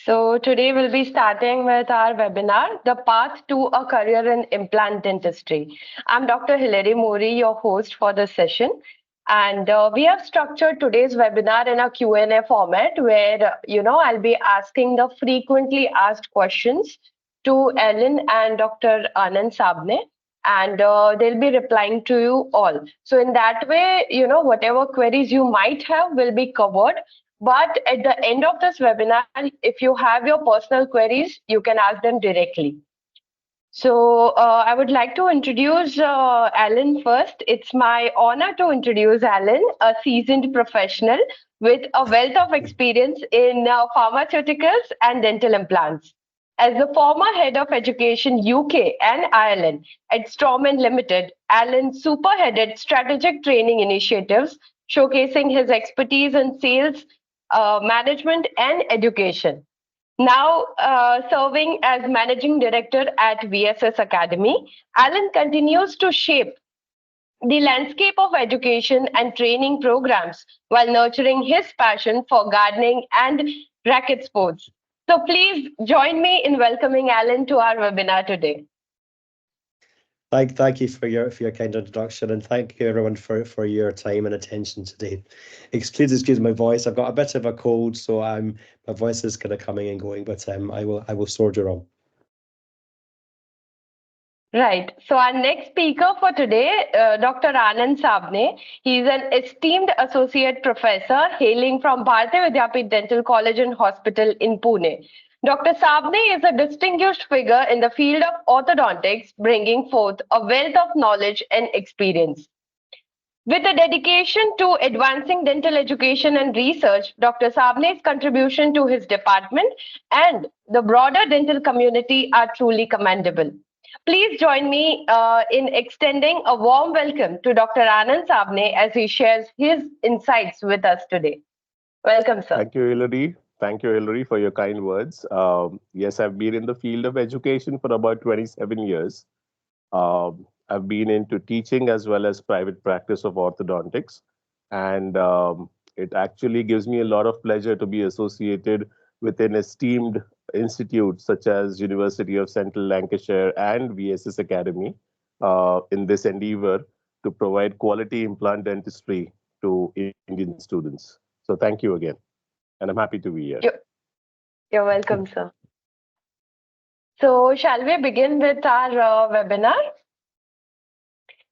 So today we'll be starting with our webinar, The Path to a Career in Implant Dentistry. I'm Dr. Hilary Mori, your host for this session. And we have structured today's webinar in a Q&A format where, I'll be asking the frequently asked questions to Ellen and Dr. Anand Sabane, and they'll be replying to you all. So in that way, whatever queries you might have will be covered. But at the end of this webinar, if you have your personal queries, you can ask them directly. So I would like to introduce Alan first. It's my honor to introduce Alan, a seasoned professional with a wealth of experience in pharmaceuticals and dental implants. As the former head of education UK and Ireland at Straumann Limited, Alan superheaded strategic training initiatives showcasing his expertise in sales, management, and education. Now serving as managing director at VSSAcademy, Alan continues to shape the landscape of education and training programs while nurturing his passion for gardening and racket sports. So please join me in welcoming Alan to our webinar today. Thank you for your kind introduction, and thank you everyone for your time and attention today. Please excuse my voice. I've got a bit of a cold, so my voice is kind of coming and going, but I will soldier on. Right. So our next speaker for today, Dr. Anand Sabane. He's an esteemed associate professor hailing from Bharatiya Vidyapith Dental College and Hospital in Pune. Dr. Sabane is a distinguished figure in the field of orthodontics, bringing forth a wealth of knowledge and experience. With a dedication to advancing dental education and research, Dr. Sabane's contribution to his department and the broader dental community are truly commendable. Please join me in extending a warm welcome to Dr. Anand Sabane as he shares his insights with us today. Welcome, sir. Thank you, Hilary. Thank you, Hilary, for your kind words. Yes, I've been in the field of education for about 27 years. I've been into teaching as well as private practice of orthodontics. And it actually gives me a lot of pleasure to be associated with an esteemed institute such as University of Central Lancashire and VSSAcademy in this endeavor to provide quality implant dentistry to Indian students. So thank you again. And I'm happy to be here. You're welcome, sir. So shall we begin with our webinar?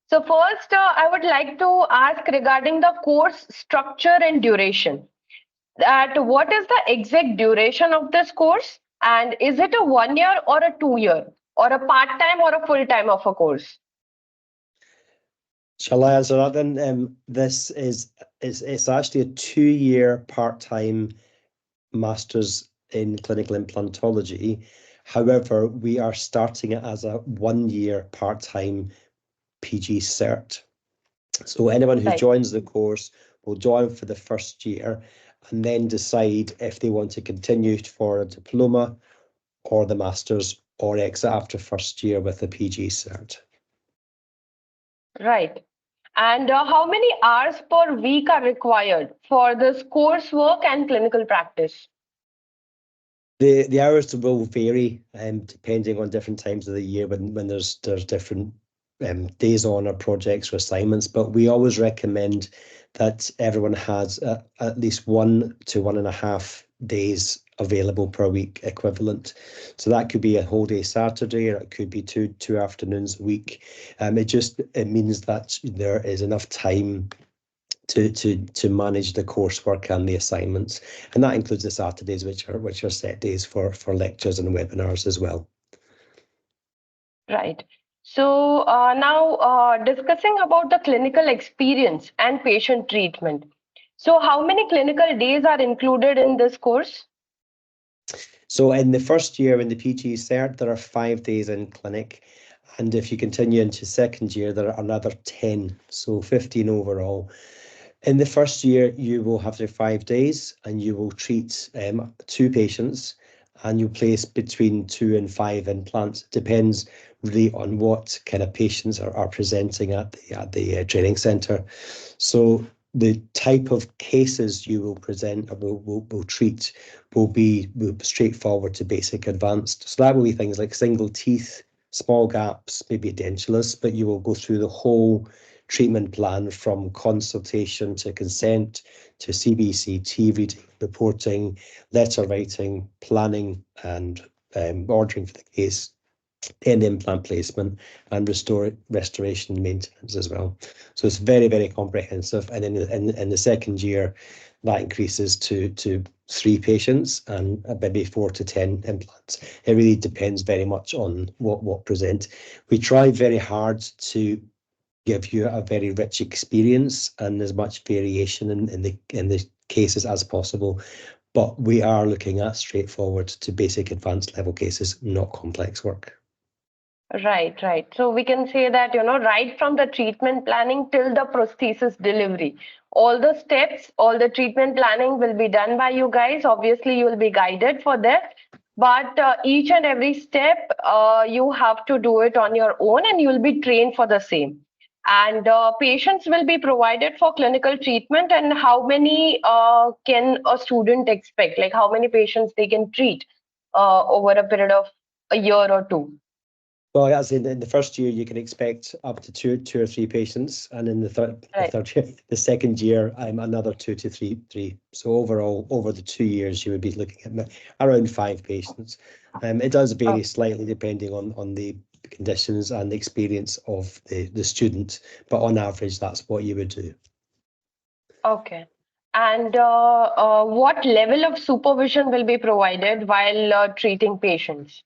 So first, I would like to ask regarding the course structure and duration. What is the exact duration of this course? And is it a 1 year or a 2 year or a part-time or a full-time of a course? Shall I answer that then? This it's actually a 2-year part-time Masters in Clinical Implantology. However, we are starting it as a 1-year part-time PG cert. So anyone who joins the course will join for the first year and then decide if they want to continue for a diploma or the Masters or exit after first year with a PG cert. Right. And how many hours per week are required for this coursework and clinical practice? The hours will vary depending on different times of the year when there's different days on or projects or assignments, but we always recommend that everyone has at least 1 to 1.5 days available per week equivalent. So that could be a whole day Saturday, or it could be two afternoons a week. It means that there is enough time to manage the coursework and the assignments, and that includes the Saturdays, which are set days for lectures and webinars as well. Right. So now discussing about the clinical experience and patient treatment. So how many clinical days are included in this course? So in the first year in the PG cert, there are 5 days in clinic. And if you continue into second year, there are another 10, so 15 overall. In the first year, you will have 5 days and you will treat 2 patients, and you place between 2 and 5 implants. It depends really on what kind of patients are presenting at the training centre. So the type of cases you will present or will treat will be straightforward to basic advanced. So that will be things like single teeth, small gaps, maybe edentulous, but you will go through the whole treatment plan from consultation to consent to CBCT reading, reporting, letter writing, planning, and ordering for the case, and implant placement and restoration maintenance as well. So it's very, very comprehensive. And in the second year, that increases to 3 patients and maybe 4 to 10 implants. It really depends very much on what present. We try very hard to give you a very rich experience and as much variation in the cases as possible. But we are looking at straightforward to basic advanced level cases, not complex work. Right, right. So we can say that, right from the treatment planning till the prosthesis delivery, all the steps, all the treatment planning will be done by you guys. Obviously, you will be guided for that. But each and every step, you have to do it on your own and you will be trained for the same. And patients will be provided for clinical treatment. And how many can a student expect? Like how many patients they can treat over a period of a year or two? Well, as in the first year, you can expect up to two or three patients, and in the third year, the second year, another 2 to 3. So overall, over the 2 years, you would be looking at around 5 patients. It does vary slightly depending on the conditions and the experience of the student, but on average, that's what you would do. Okay. And what level of supervision will be provided while treating patients?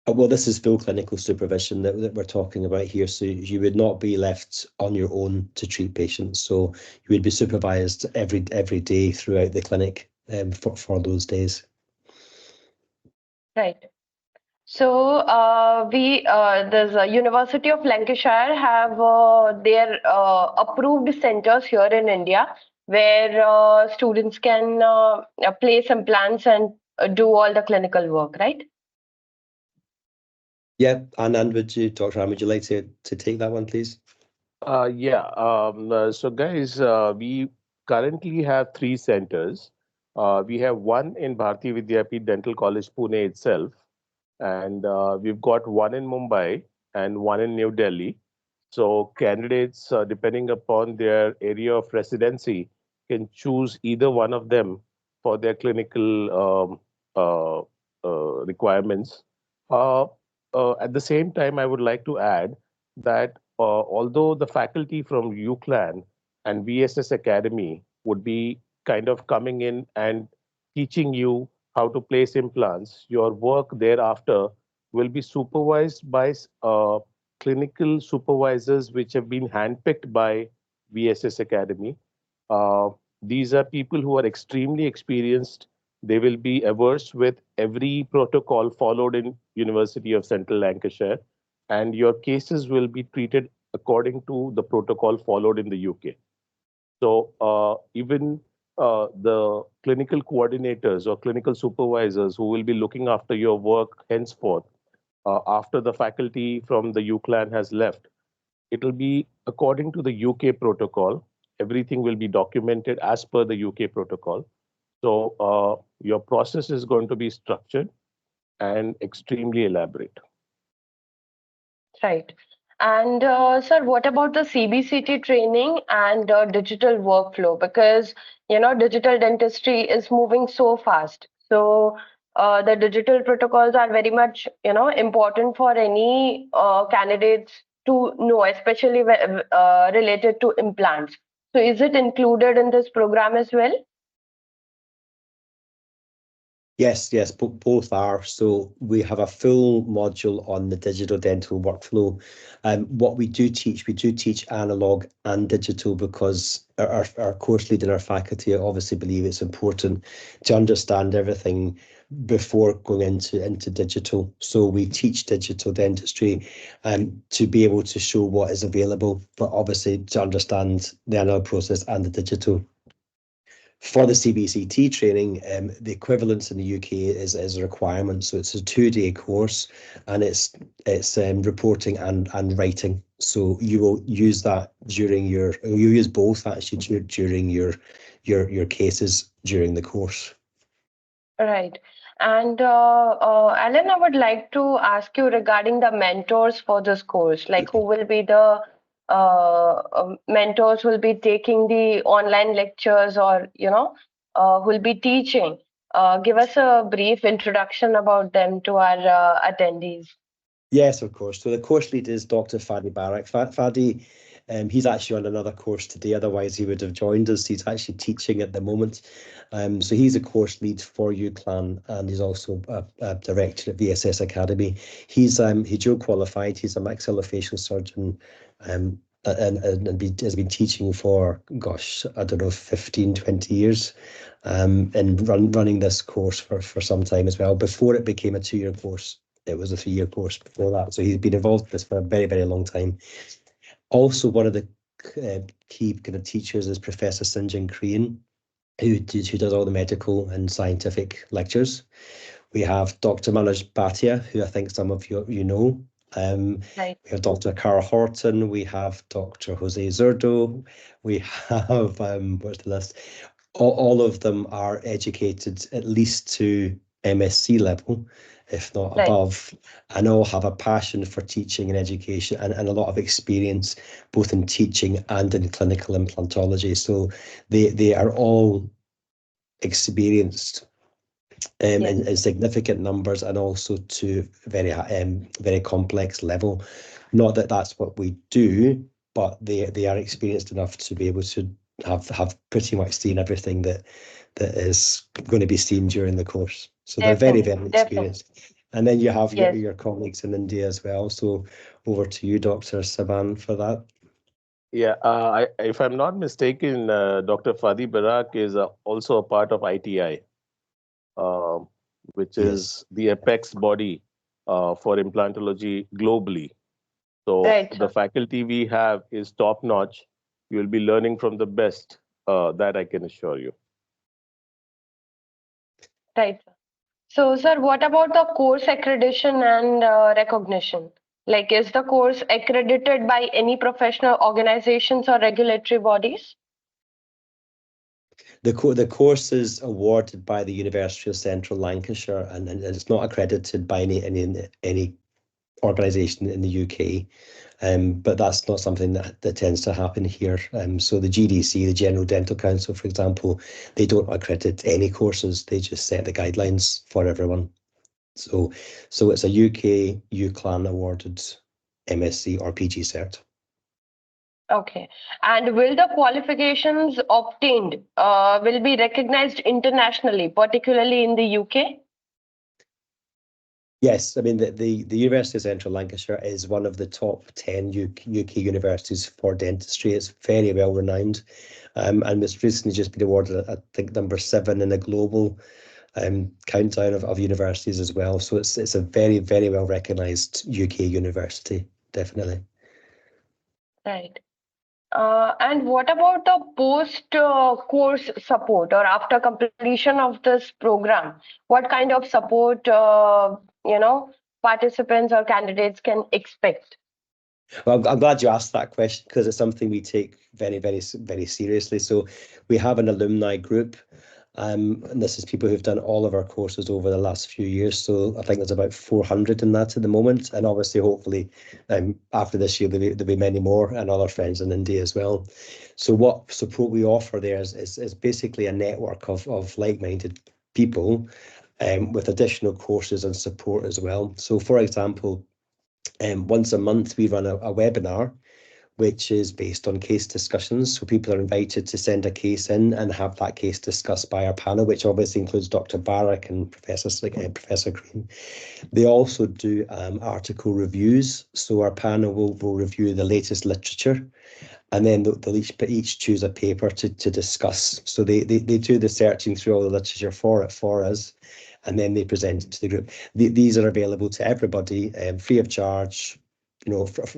Well, this is full clinical supervision that we're talking about here. So you would not be left on your own to treat patients. So you would be supervised every day throughout the clinic for those days. Right. So there's a University of Lancashire have their approved centers here in India where students can place implants and do all the clinical work, right? Yeah, Anand, Dr. Anand, would you like to take that one, please? So guys, we currently have 3 centers. We have one in Bharati Vidyapeeth Dental College, Pune itself, and we've got one in Mumbai and one in New Delhi. So candidates, depending upon their area of residency, can choose either one of them for their clinical requirements. Uh, at the same time, I would like to add that although the faculty from UCLan and VSSAcademy would be kind of coming in and teaching you how to place implants, your work thereafter will be supervised by clinical supervisors which have been handpicked by VSSAcademy. Uh, these are people who are extremely experienced. They will be averse with every protocol followed in University of Central Lancashire, and your cases will be treated according to the protocol followed in the UK. So even the clinical coordinators or clinical supervisors who will be looking after your work henceforth, after the faculty from the UCLan has left, it will be according to the UK protocol. Everything will be documented as per the UK protocol. So your process is going to be structured and extremely elaborate. Right. And sir, what about the CBCT training and digital workflow? Because, digital dentistry is moving so fast. So the digital protocols are very much, important for any candidates to know, especially related to implants. So is it included in this program as well? Yes, both are. So we have a full module on the digital dental workflow. What we do teach analog and digital because our course lead and our faculty obviously believe it's important to understand everything before going into digital. So we teach digital dentistry to be able to show what is available, but obviously to understand the analog process and the digital. For the CBCT training, the equivalence in the UK is a requirement. So it's a 2-day course, and it's reporting and writing. So you will use that during you use both actually during your cases during the course. Right. And Alan, I would like to ask you regarding the mentors for this course. Like, who will be the mentors who will be taking the online lectures, or who will be teaching? Give us a brief introduction about them to our attendees. Yes, of course. So the course lead is Dr. Fadi Barak. Fadi, he's actually on another course today, otherwise he would have joined us. He's actually teaching at the moment. So he's a course lead for UCLan, and he's also a director at VSSAcademy. He's dual qualified. He's a maxillofacial surgeon, and has been teaching for, gosh, I don't know, 15, 20 years, and running this course for some time as well, before it became a 2-year course. It was a 3-year course before that. So he's been involved in this for a very, very long time. Also, one of the key kind of teachers is Professor Sinjin Korean, who does all the medical and scientific lectures. We have Dr. Manoj Bhatia, who I think some of you know. Right. We have Dr. Carl Horton. We have Dr. Jose Zurdo. We have, what's the list? All of them are educated at least to MSc level, if not above, and all have a passion for teaching and education, and a lot of experience both in teaching and in clinical implantology. So they are all experienced in significant numbers, and also to very complex level. Not that that's what we do, but they are experienced enough to be able to have pretty much seen everything that is going to be seen during the course. So they're very, very experienced. And then you have your colleagues in India as well. So over to you, Dr. Sabane, for that. Yeah, if I'm not mistaken, Dr. Fadi Barak is also a part of ITI, which is the apex body for implantology globally. So the faculty we have is top notch. You'll be learning from the best, that I can assure you. Right. So, sir, what about the course accreditation and recognition? Like, is the course accredited by any professional organizations or regulatory bodies? The course is awarded by the University of Central Lancashire, and it's not accredited by any organisation in the UK. But that's not something that tends to happen here. So the GDC, the General Dental Council, for example, they don't accredit any courses. They just set the guidelines for everyone. So it's a UK UCLan awarded MSc or PG cert. Okay. And will the qualifications obtained will be recognized internationally, particularly in the UK? Yes, I mean, the University of Central Lancashire is one of the top 10 UK universities for dentistry. It's very well renowned, and it's recently just been awarded, I think, number 7 in a global countdown of universities as well. So it's a very, very well recognised UK university, definitely. Right. And what about the post-course support, or after completion of this program? What kind of support, participants or candidates can expect? Well, I'm glad you asked that question, because it's something we take very, very, very seriously. So we have an alumni group, and this is people who've done all of our courses over the last few years. So I think there's about 400 in that at the moment, and obviously, hopefully, after this year there'll be many more, and other friends in India as well. So what support we offer there is basically a network of like-minded people, with additional courses and support as well. So, for example, once a month we run a webinar, which is based on case discussions. So people are invited to send a case in and have that case discussed by our panel, which obviously includes Dr. Barak and Professor Green. They also do article reviews. So our panel will review the latest literature, and then they'll each choose a paper to discuss. So they do the searching through all the literature for us, and then they present it to the group. These are available to everybody, free of charge,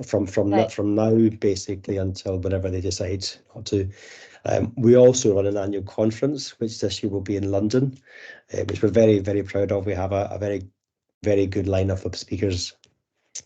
from now basically until whenever they decide not to. We also run an annual conference, which this year will be in London, which we're very, very proud of. We have a very, very good lineup of speakers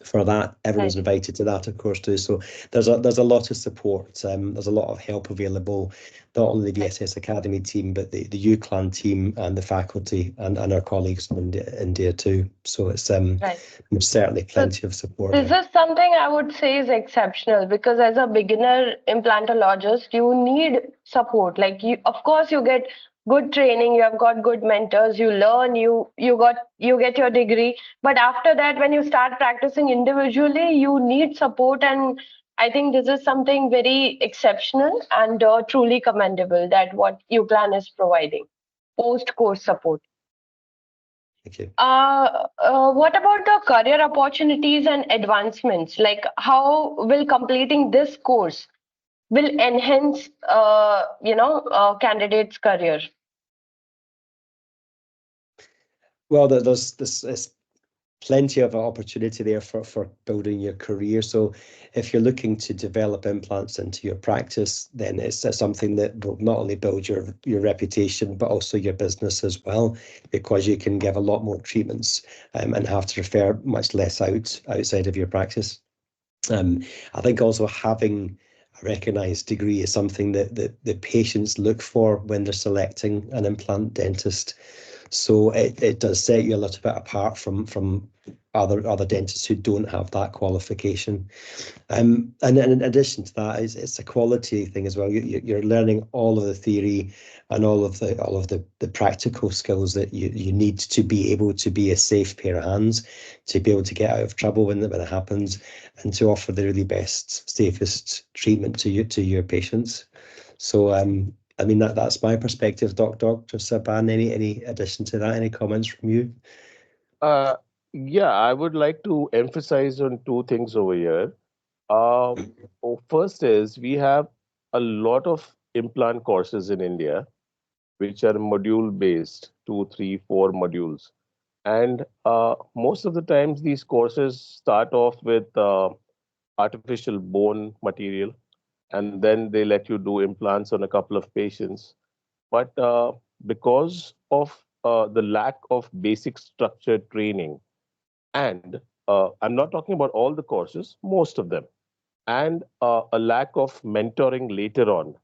for that. Everyone's invited to that, of course, too. So there's a lot of support. There's a lot of help available, not only the VSSAcademy team, but the UCLan team and the faculty and our colleagues from India too. So it's there's certainly plenty of support. This is something I would say is exceptional, because as a beginner implantologist, you need support. Like, of course, you get good training, you have got good mentors, you learn, you get your degree, but after that, when you start practicing individually, you need support. And I think this is something very exceptional and truly commendable, that what UCLan is providing, post-course support. Thank you. What about the career opportunities and advancements? Like, how will completing this course will enhance candidates' career? Well, there's plenty of opportunity there for building your career. So if you're looking to develop implants into your practice, then it's something that will not only build your reputation, but also your business as well, because you can give a lot more treatments and have to refer much less outside of your practice. I think also having a recognised degree is something that the patients look for when they're selecting an implant dentist. So it does set you a little bit apart from other dentists who don't have that qualification. And in addition to that, it's a quality thing as well. You're learning all of the theory and all of the practical skills that you need to be able to be a safe pair of hands, to be able to get out of trouble when it happens, and to offer the really best, safest treatment to your patients. So I mean, that's my perspective. Dr. Sabane, any addition to that? Any comments from you? Yeah, I would like to emphasize on two things over here. First is, we have a lot of implant courses in India, which are module based, 2, 3, 4 modules. And most of the times these courses start off with artificial bone material, and then they let you do implants on a couple of patients. But because of the lack of basic structured training, and I'm not talking about all the courses, most of them, and a lack of mentoring later on,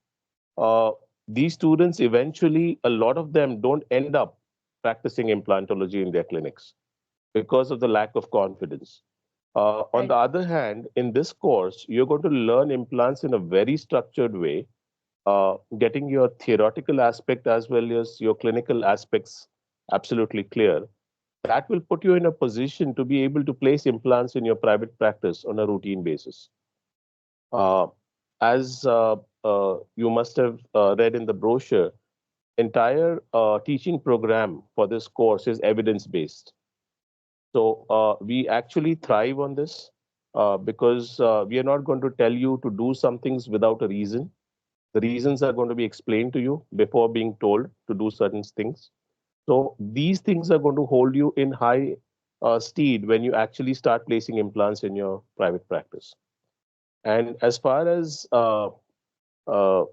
these students eventually, a lot of them don't end up practicing implantology in their clinics because of the lack of confidence. On the other hand, in this course, you're going to learn implants in a very structured way, getting your theoretical aspect as well as your clinical aspects absolutely clear. That will put you in a position to be able to place implants in your private practice on a routine basis. As you must have read in the brochure, entire teaching program for this course is evidence-based. So we actually thrive on this because we are not going to tell you to do some things without a reason. The reasons are going to be explained to you before being told to do certain things. So these things are going to hold you in high stead when you actually start placing implants in your private practice. And as far as progressing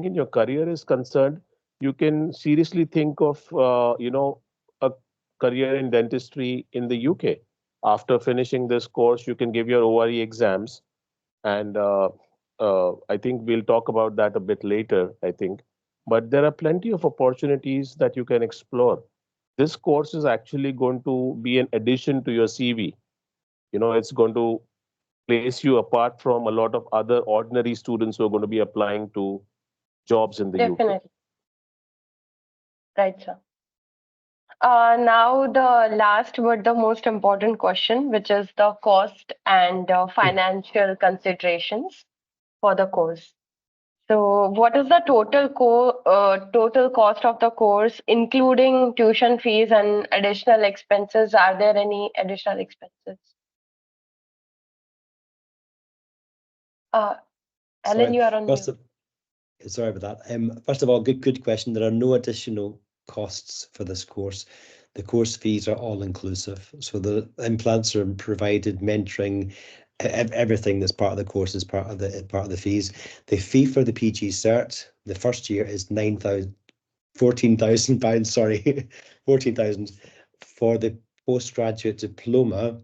in your career is concerned, you can seriously think of a career in dentistry in the UK. After finishing this course, you can give your ORE exams, and I think we'll talk about that a bit later, I think. But there are plenty of opportunities that you can explore. This course is actually going to be an addition to your CV. It's going to place you apart from a lot of other ordinary students who are going to be applying to jobs in the UK. Definitely. Right, sir. Now the last but the most important question, which is the cost and financial considerations for the course. So what is the total cost of the course, including tuition fees and additional expenses? Are there any additional expenses? Alan, you are on mute. Sorry about that. First of all, good question. There are no additional costs for this course. The course fees are all inclusive. So the implants are provided, mentoring, everything that's part of the course is part of the fees. The fee for the PG cert, the first year is £14,000. Sorry, 14,000. For the postgraduate diploma,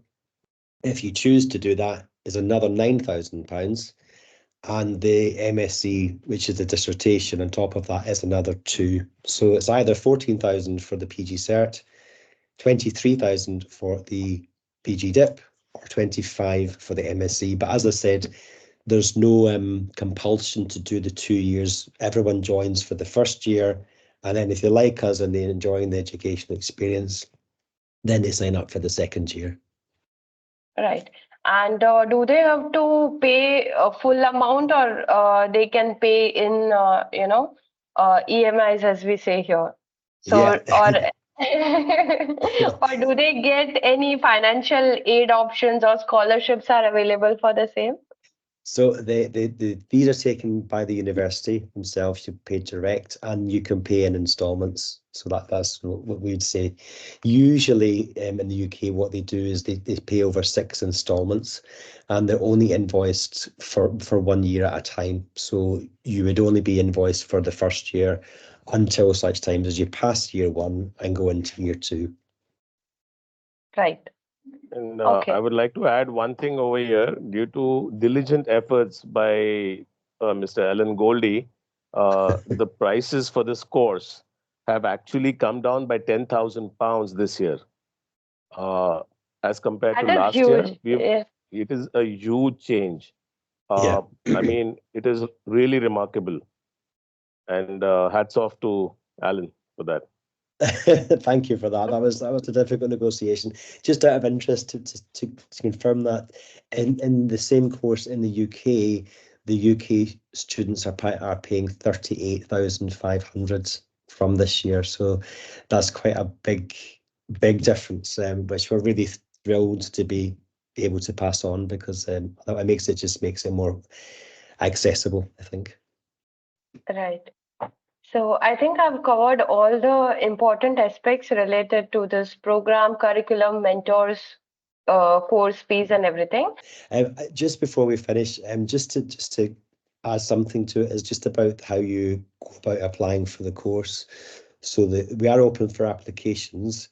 if you choose to do that, is another £9,000. And the MSc, which is the dissertation on top of that, is another 2. So it's either 14,000 for the PG cert, 23,000 for the PG dip, or 25 for the MSc. But as I said, there's no compulsion to do the 2 years. Everyone joins for the first year, and then if they like us and they're enjoying the educational experience, then they sign up for the second year. Right. And do they have to pay a full amount, or they can pay in, EMIs, as we say here? So, Yeah. or or do they get any financial aid options or scholarships are available for the same? So the fees are taken by the university themselves. You pay direct, and you can pay in installments. So that's what we'd say. Usually in the UK, what they do is they pay over 6 installments, and they're only invoiced for 1 year at a time. So you would only be invoiced for the first year until such times as you pass year 1 and go into year 2. Right. And Okay. I would like to add one thing over here. Due to diligent efforts by Mr. Alan Goldie, the prices for this course have actually come down by £10,000 this year. As compared to That is last year, huge. Yeah. it is a huge change. Yeah. I mean, it is really remarkable. And hats off to Alan for that. Thank you for that. That was a difficult negotiation. Just out of interest to confirm that in the same course in the UK, the UK students are paying 38,500 from this year. So that's quite a big difference, which we're really thrilled to be able to pass on, because it makes it more accessible, I think. Right. So I think I've covered all the important aspects related to this program, curriculum, mentors, course fees, and everything. Just before we finish, just to add something to it, is just about how you go about applying for the course. So we are open for applications.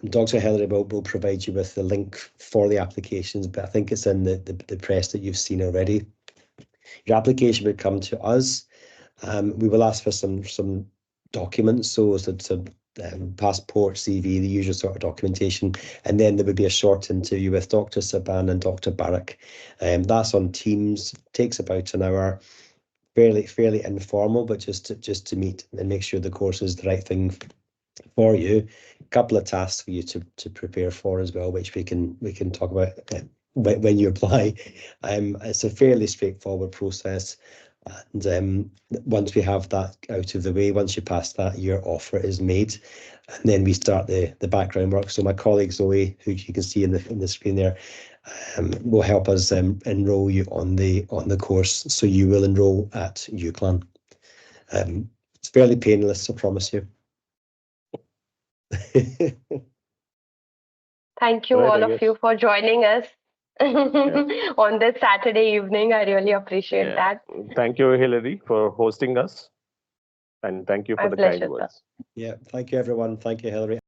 Dr. Hillary will provide you with the link for the applications, but I think it's in the press that you've seen already. Your application would come to us. We will ask for some documents, so passport, CV, the usual sort of documentation, and then there would be a short interview with Dr. Sabane and Dr. Barak. That's on Teams, takes about an hour, fairly informal, but just to meet and make sure the course is the right thing for you. A couple of tasks for you to prepare for as well, which we can talk about when you apply. It's a fairly straightforward process. And once we have that out of the way, once you pass that, your offer is made, and then we start the background work. So my colleague Zoe, who you can see in the screen there, will help us enrol you on the course. So you will enrol at UCLan. It's fairly painless, I promise you. Thank you, Right, all I of guess. you, for joining us on this Saturday evening. I really appreciate that. Thank you, Hillary, for hosting us. And thank you for My the kind pleasure, sir. words. Yeah, thank you, everyone. Thank you, Hillary.